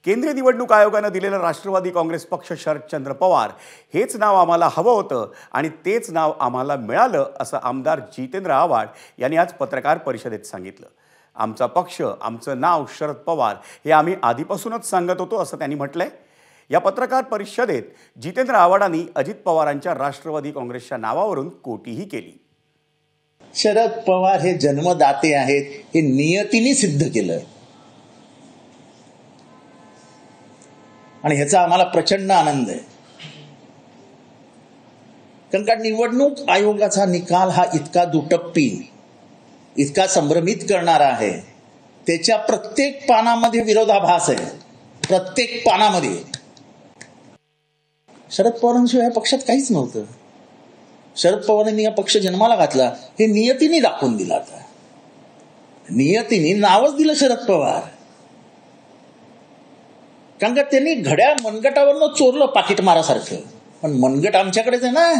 केंद्रीय निवडणूक आयोगानं दिलेलं राष्ट्रवादी काँग्रेस पक्ष शरदचंद्र पवार हेच नाव आम्हाला हवं होतं आणि तेच नाव आम्हाला मिळालं, असं आमदार जितेंद्र आव्हाड यांनी आज पत्रकार परिषदेत सांगितलं. आमचा पक्ष, आमचं नाव शरद पवार हे आम्ही आधीपासूनच सांगत होतो, असं त्यांनी म्हटलंय. या पत्रकार परिषदेत जितेंद्र आव्हाडांनी अजित पवारांच्या राष्ट्रवादी काँग्रेसच्या नावावरून कोटीही केली. शरद पवार हे जन्मदाते आहेत, हे नियतीने सिद्ध केलं आणि ह्याचा आम्हाला प्रचंड आनंद आहे. कारण का निवडणूक आयोगाचा निकाल हा इतका दुटप्पी, इतका संभ्रमित करणारा आहे. त्याच्या प्रत्येक पानामध्ये विरोधाभास आहे. प्रत्येक पानामध्ये शरद पवारांशिवाय पक्षात काहीच नव्हतं. शरद पवारांनी हा पक्ष जन्माला घातला हे नियतीने दाखवून दिला. आता नियतीने नावच दिलं शरद पवार. कारण का त्यांनी घड्याळ मनगटावरनं चोरलं पाकिट मारासारखं. पण मनगट आमच्याकडेच आहे ना.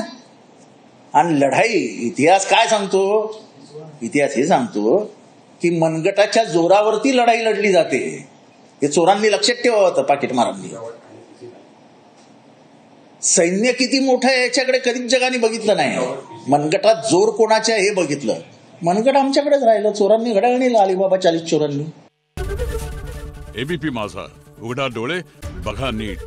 आणि लढाई, इतिहास काय सांगतो? इतिहास हे सांगतो की मनगटाच्या जोरावरती लढाई लढली जाते. हे चोरांनी लक्षात ठेवावं होतं. पाकिटमारांनी सैन्य किती मोठं आहे याच्याकडे कधीच जगाने बघितलं नाही. मनगटात जोर कोणाच्या हे बघितलं. मनगट आमच्याकडेच राहिलं. चोरांनी घड्याळ नेलं. अलिबाबा 40 चोरांनी. एबीपी माझा, उघडा डोळे बघा नीट.